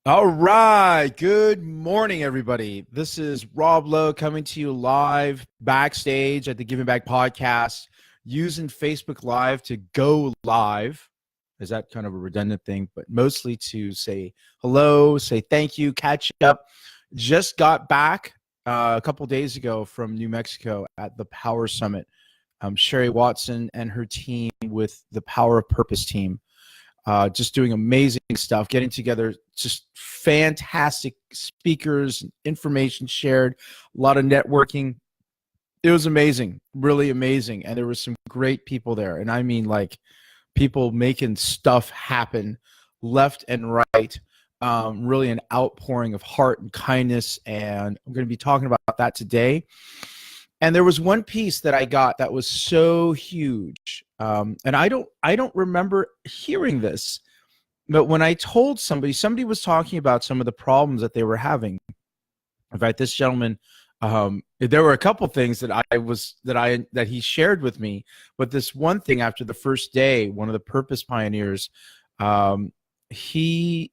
All right. Good morning, everybody. This is Rob Lowe coming to you live backstage at the Giving Back podcast using Facebook Live to go live. Is that kind of a redundant thing? But mostly to say hello, say thank you, catch up. Just got back a couple days ago from New Mexico at the Power Summit. Sherry Watson and her team with the Power of Purpose team just doing amazing stuff, getting together, just fantastic speakers, information shared, a lot of networking. It was amazing, really amazing. And there were some great people there. And I mean, like, people making stuff happen left and right. Really an outpouring of heart and kindness. And I'm going to be talking about that today. And there was one piece that I got that was so huge, and I don't remember hearing this, but when I told somebody was talking about some of the problems that they were having. In fact, this gentleman, there were a couple things that he shared with me, but this one thing after the first day, one of the Purpose pioneers, he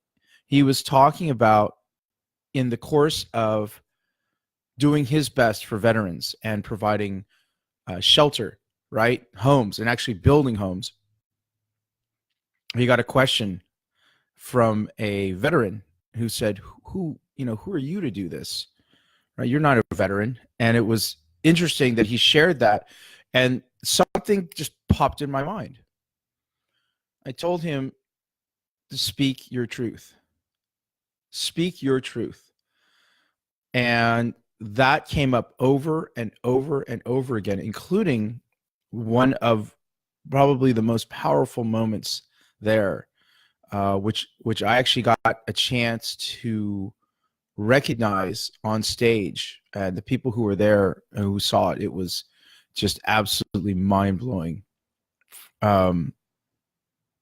was talking about in the course of doing his best for veterans and providing shelter, right? Homes, and actually building homes. He got a question from a veteran who said, who are you to do this? Right? You're not a veteran. And it was interesting that he shared that, and something just popped in my mind. I told him to speak your truth. Speak your truth. And that came up over and over and over again, including one of probably the most powerful moments there, which I actually got a chance to recognize on stage. And the people who were there and who saw it, it was just absolutely mind-blowing.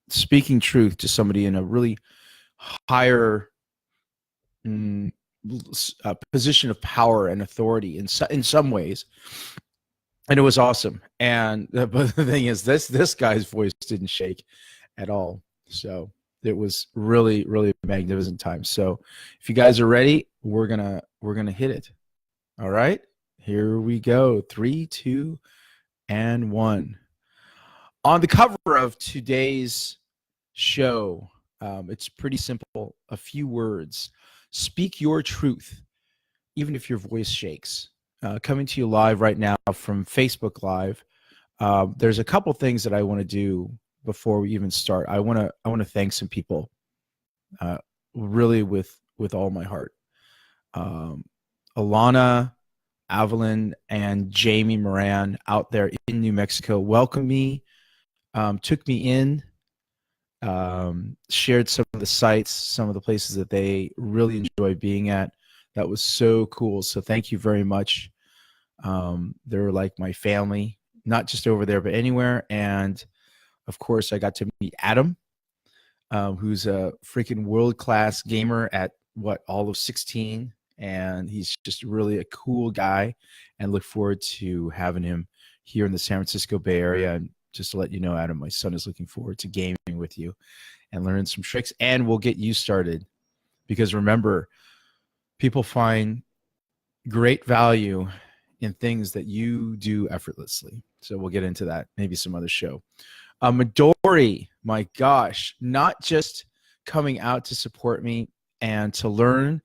Speaking truth to somebody in a really higher position of power and authority in some ways, and it was awesome. And but the thing is, this guy's voice didn't shake at all, so it was really a magnificent time. So if you guys are ready, we're gonna hit it. All right, here we go. 3, 2, and 1. On the cover of today's show, it's pretty simple. A few words. Speak your truth, even if your voice shakes. Coming to you live right now from Facebook Live. There's a couple things that I want to do before we even start. I want to thank some people, really with all my heart. Alannah, Evelyn, and Jamie Moran out there in New Mexico welcomed me, took me in. Shared some of the sites, some of the places that they really enjoy being at. That was so cool. So thank you very much. They're like my family, not just over there, but anywhere. And of course, I got to meet Adam, who's a freaking world-class gamer at all of 16. And he's just really a cool guy, and look forward to having him here in the San Francisco Bay Area. And just to let you know, Adam, my son is looking forward to gaming with you and learning some tricks, and we'll get you started. Because remember, people find great value in things that you do effortlessly. So we'll get into that, maybe some other show. Midori, my gosh, not just coming out to support me and to learn,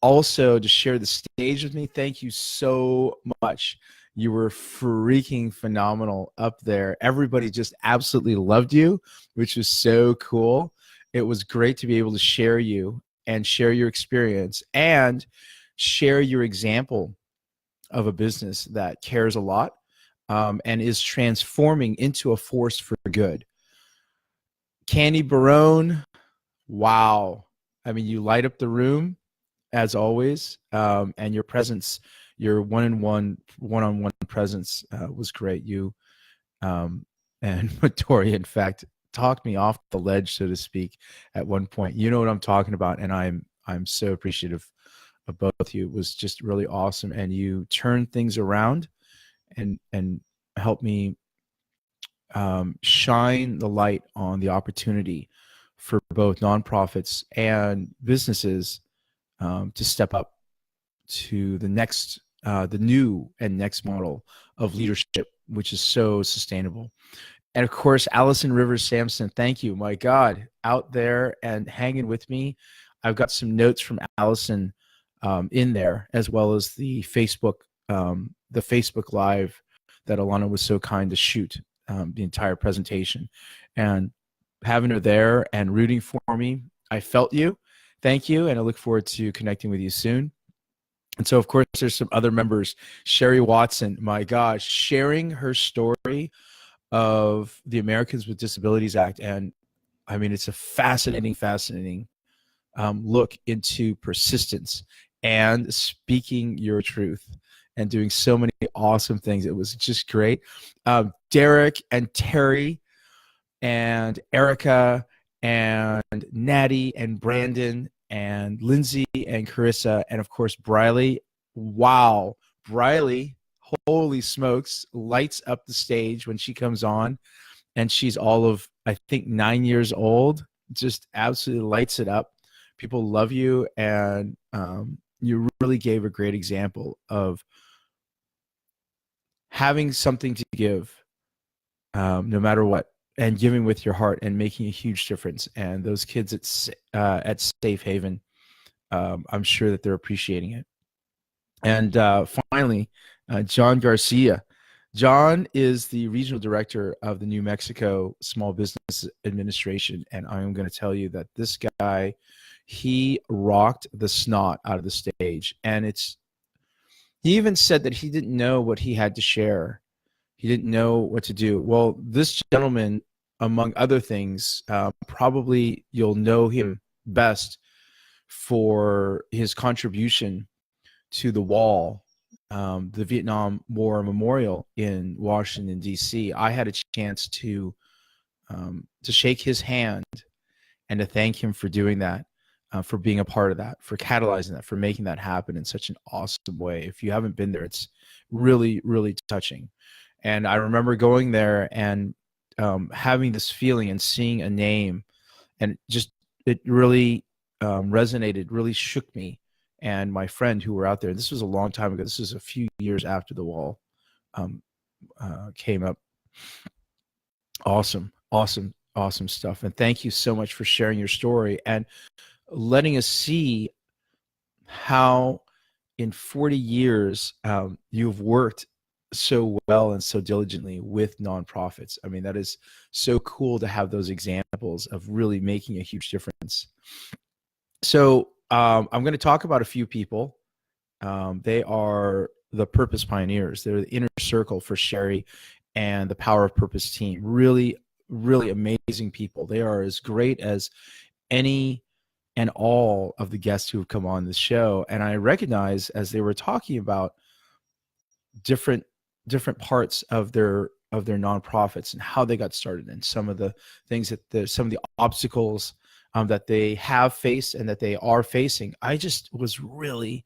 also to share the stage with me. Thank you so much. You were freaking phenomenal up there. Everybody just absolutely loved you, which was so cool. It was great to be able to share you and share your experience and share your example of a business that cares a lot, and is transforming into a force for good. Candy Barone, wow. I mean, you light up the room as always, and your presence, your one-on-one presence was great. You and Midori, in fact, talked me off the ledge, so to speak, at one point. You know what I'm talking about, and I'm so appreciative of both of you. It was just really awesome, and you turned things around and helped me shine the light on the opportunity for both nonprofits and businesses to step up to the new and next model of leadership, which is so sustainable. And of course, Allison Rivers Samson, thank you. My God, out there and hanging with me. I've got some notes from Allison in there, as well as the Facebook Live that Alannah was so kind to shoot the entire presentation. And having her there and rooting for me, I felt you. Thank you, and I look forward to connecting with you soon. And so, of course, there's some other members. Sherry Watson, my gosh, sharing her story of the Americans with Disabilities Act. And I mean, it's a fascinating look into persistence and speaking your truth and doing so many awesome things. It was just great. Derek and Terry and Erika and Nattie and Brandon and Lindsay and Charissa, and of course, Brilee. Wow. Brilee, holy smokes, lights up the stage when she comes on, and she's all of, I think, 9 years old, just absolutely lights it up. People love you, and you really gave a great example of having something to give, no matter what, and giving with your heart and making a huge difference. And those kids at Safe Haven, I'm sure that they're appreciating it. And finally, John Garcia. John is the regional director of the New Mexico Small Business Administration, and I'm going to tell you that this guy, he rocked the snot out of the stage. And he even said that he didn't know what he had to share. He didn't know what to do. Well, this gentleman, among other things, probably you'll know him best for his contribution to the wall, the Vietnam War Memorial in Washington, D.C. I had a chance to shake his hand and to thank him for doing that, for being a part of that, for catalyzing that, for making that happen in such an awesome way. If you haven't been there, it's really, really touching. And I remember going there and having this feeling and seeing a name, and just it really resonated, really shook me and my friend who were out there. This was a long time ago. This was a few years after the wall came up. Awesome stuff. And thank you so much for sharing your story and letting us see how in 40 years you've worked so well and so diligently with nonprofits. I mean, that is so cool to have those examples of really making a huge difference. So I'm going to talk about a few people. They are the Purpose Pioneers. They're the inner circle for Sherry and the Power of Purpose team. Really, really amazing people. They are as great as any and all of the guests who have come on the show. And I recognize, as they were talking about different parts of their nonprofits and how they got started, and some of the things some of the obstacles that they have faced and that they are facing. I just was really,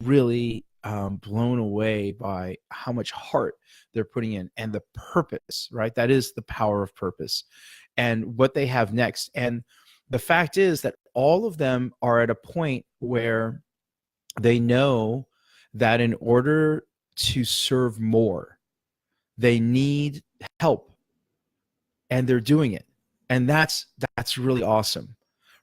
really blown away by how much heart they're putting in, and the purpose, right? That is the power of purpose, and what they have next. And the fact is that all of them are at a point where they know that in order to serve more, they need help, and they're doing it. And that's really awesome,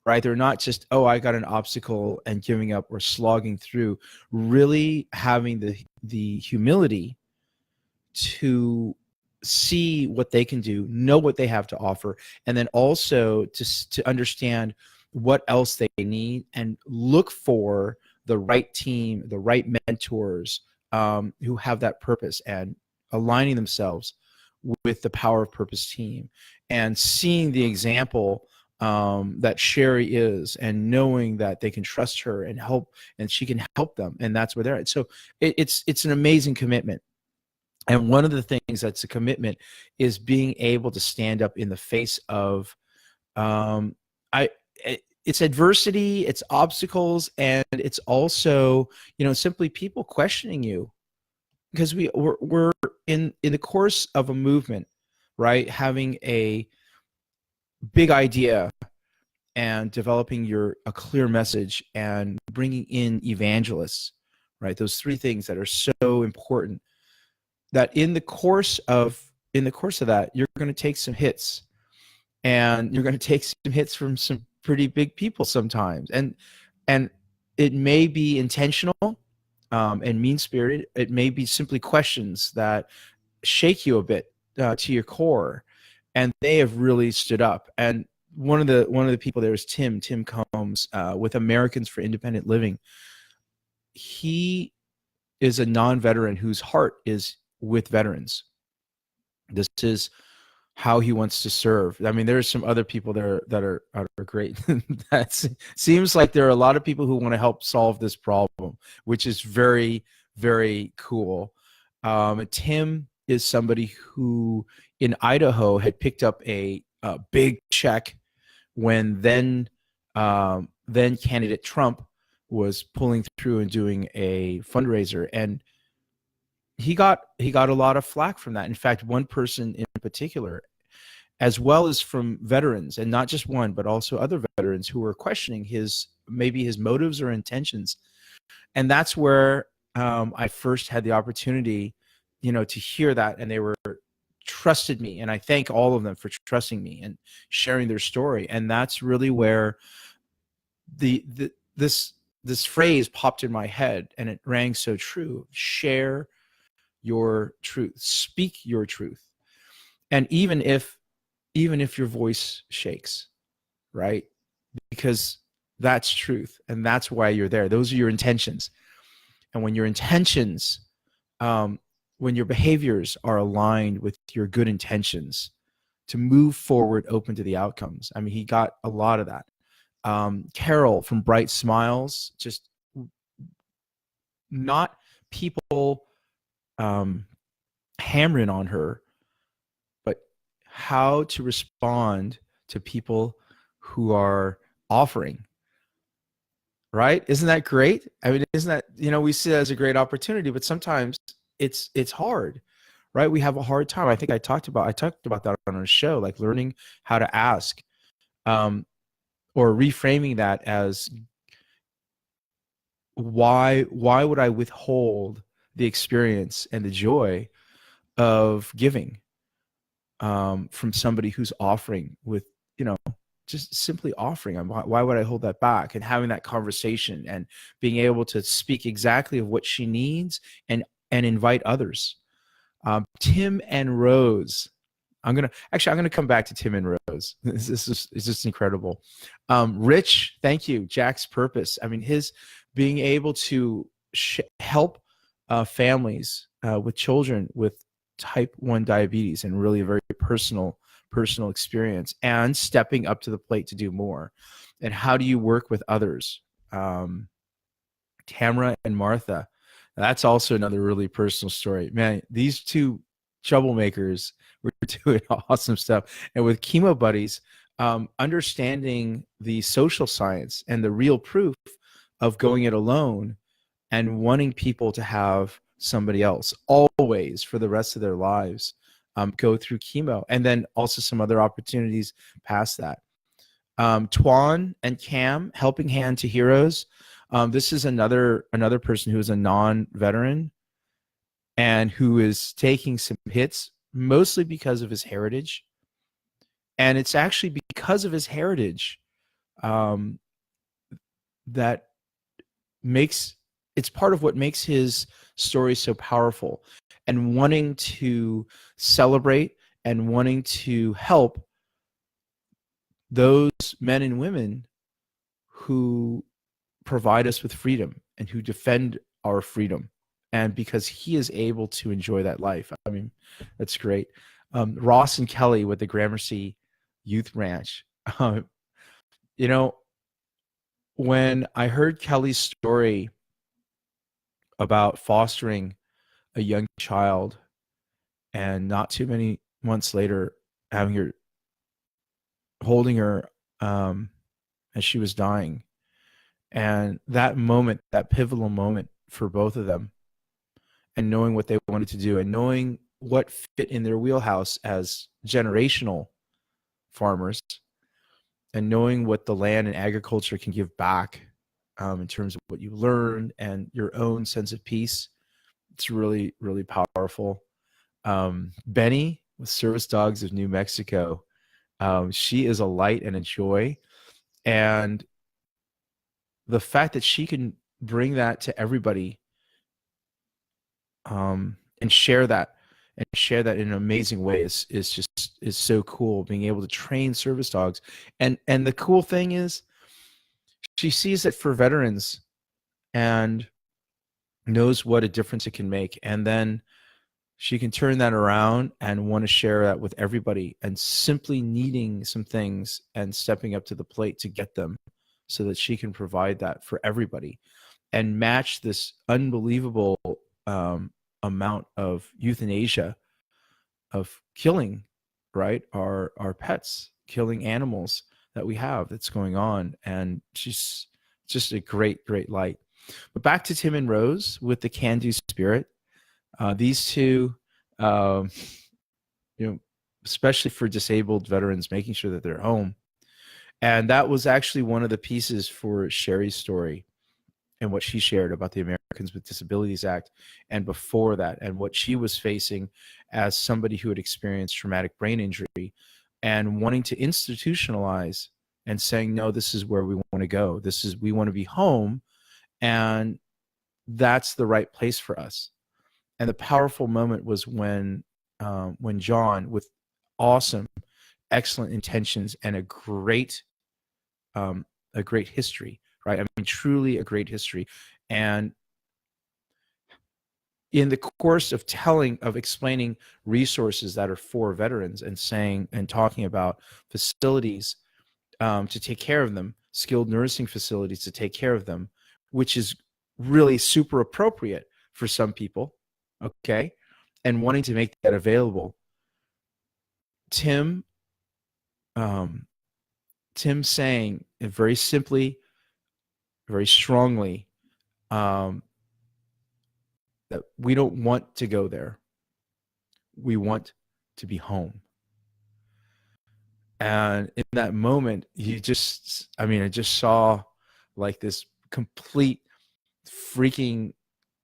right? They're not just, oh, I got an obstacle and giving up or slogging through. Really having the humility to see what they can do, know what they have to offer, and then also to understand what else they need, and look for the right team, the right mentors who have that purpose, and aligning themselves with the Power of Purpose team, and seeing the example that Sherry is, and knowing that they can trust her and help, and she can help them, and that's where they're at. So it's an amazing commitment. And one of the things that's a commitment is being able to stand up in the face of it's adversity, it's obstacles, and it's also, simply people questioning you, because we're in the course of a movement, right? Having a big idea, and developing a clear message and bringing in evangelists, right? Those three things that are so important, that in the course of that, you're going to take some hits, and you're going to take some hits from some pretty big people sometimes. And it may be intentional and mean-spirited. It may be simply questions that shake you a bit to your core, and they have really stood up. And one of the people there is Tim Combs with Americans for Independent Living. He is a non-veteran whose heart is with veterans. This is how he wants to serve. I mean, there's some other people there that are great. That seems like there are a lot of people who want to help solve this problem, which is very, very cool. Tim is somebody who in Idaho had picked up a big check when then candidate Trump was pulling through and doing a fundraiser, and he got a lot of flack from that. In fact, one person in particular, as well as from veterans, and not just one, but also other veterans who were questioning his motives or intentions. And that's where I first had the opportunity, to hear that, and they trusted me, and I thank all of them for trusting me and sharing their story. And that's really where this phrase popped in my head, and it rang so true: share your truth, speak your truth. And even if your voice shakes, right? Because that's truth, and that's why you're there. Those are your intentions. And when your intentions, when your behaviors are aligned with your good intentions to move forward, open to the outcomes. I mean, he got a lot of that. Carol from Bright Smiles, just not people hammering on her, but how to respond to people who are offering, right? Isn't that great? I mean, isn't that, we see it as a great opportunity, but sometimes it's hard, right? We have a hard time. I think I talked about that on our show, like learning how to ask, or reframing that as, why would I withhold the experience and the joy of giving from somebody who's offering with, just simply offering? Why would I hold that back? And having that conversation and being able to speak exactly of what she needs and invite others. Tim and Rose. I'm gonna come back to Tim and Rose. This is just incredible. Rich, thank you. Jack's Purpose. I mean, his being able to help families with children with type 1 diabetes, and really a very personal experience, and stepping up to the plate to do more. And how do you work with others? Tamara and Martha. That's also another really personal story. Man, these two troublemakers were doing awesome stuff. And with Chemo Buddies, understanding the social science and the real proof of going it alone and wanting people to have somebody else always for the rest of their lives go through chemo, and then also some other opportunities past that. Twan and Cam, Helping Hand to Heroes. This is another person who is a non-veteran and who is taking some hits, mostly because of his heritage. And it's actually because of his heritage that it's part of what makes his story so powerful, and wanting to celebrate and wanting to help those men and women who provide us with freedom and who defend our freedom. And because he is able to enjoy that life. I mean, that's great. Ross and Kelly with the Gramercy Youth Ranch. When I heard Kelly's story about fostering a young child, and not too many months later holding her as she was dying, and that moment, that pivotal moment for both of them, and knowing what they wanted to do, and knowing what fit in their wheelhouse as generational farmers, and knowing what the land and agriculture can give back, in terms of what you learned and your own sense of peace. It's really, really powerful. Benny with Service Dogs of New Mexico. She is a light and a joy. And the fact that she can bring that to everybody, and share that in an amazing way is so cool. Being able to train service dogs. And the cool thing is she sees it for veterans and knows what a difference it can make. And then she can turn that around and want to share that with everybody, and simply needing some things and stepping up to the plate to get them so that she can provide that for everybody and match this unbelievable amount of euthanasia, of killing, right, our pets, killing animals that we have that's going on. And she's just a great light. But back to Tim and Rose with the Candis Spirit. These two, especially for disabled veterans, making sure that they're home. And that was actually one of the pieces for Sherry's story and what she shared about the Americans with Disabilities Act, and before that, and what she was facing as somebody who had experienced traumatic brain injury and wanting to institutionalize and saying, no, this is where we want to go. We want to be home, and that's the right place for us. And the powerful moment was when John, with awesome, excellent intentions and a great history, right? I mean, truly a great history. And in the course of explaining resources that are for veterans, and talking about facilities to take care of them, skilled nursing facilities to take care of them, which is really super appropriate for some people, okay? And wanting to make that available. Tim saying very simply, very strongly, that we don't want to go there. We want to be home. And in that moment, I just saw like this complete freaking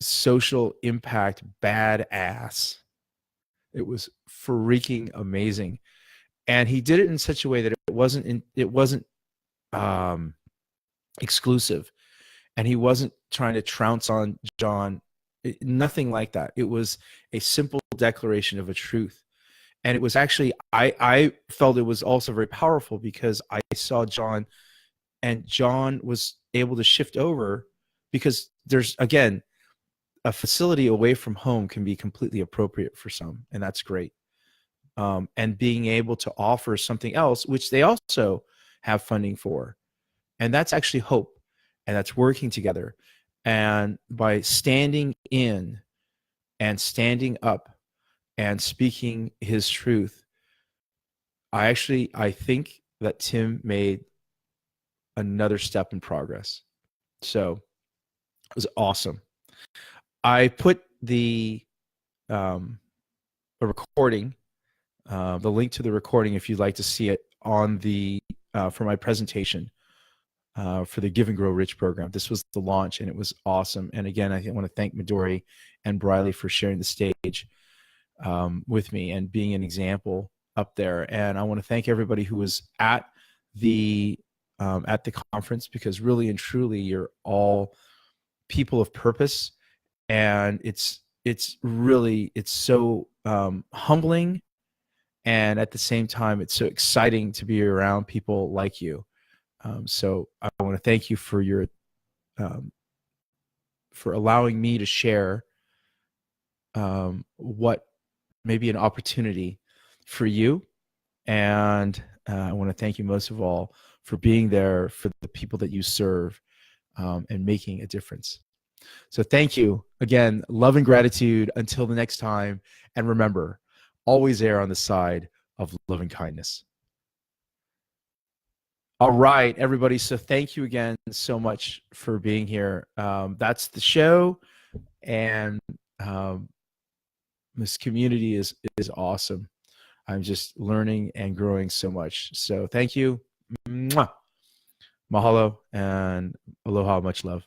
social impact badass. It was freaking amazing. And he did it in such a way that it wasn't exclusive, and he wasn't trying to trounce on John. Nothing like that. It was a simple declaration of a truth. And it was actually, I felt it was also very powerful because I saw John, and John was able to shift over, because there's, again, a facility away from home can be completely appropriate for some, and that's great. And being able to offer something else, which they also have funding for, and that's actually hope, and that's working together. And by standing in and standing up and speaking his truth, I think that Tim made another step in progress. So it was awesome. I put the recording, the link to the recording, if you'd like to see it, on the for my presentation for the Give and Grow Rich program. This was the launch, and it was awesome. And again, I want to thank Midori and Brilee for sharing the stage with me and being an example up there. And I want to thank everybody who was at the conference, because really and truly, you're all people of purpose, and it's so humbling, and at the same time, it's so exciting to be around people like you. So I want to thank you for for allowing me to share what may be an opportunity for you. And I want to thank you most of all for being there for the people that you serve, and making a difference. So thank you again. Love and gratitude. Until the next time. And remember, always err on the side of loving kindness. All right, everybody. So thank you again so much for being here. That's the show. And this community is awesome. I'm just learning and growing so much. So thank you. Mwah. Mahalo and aloha. Much love.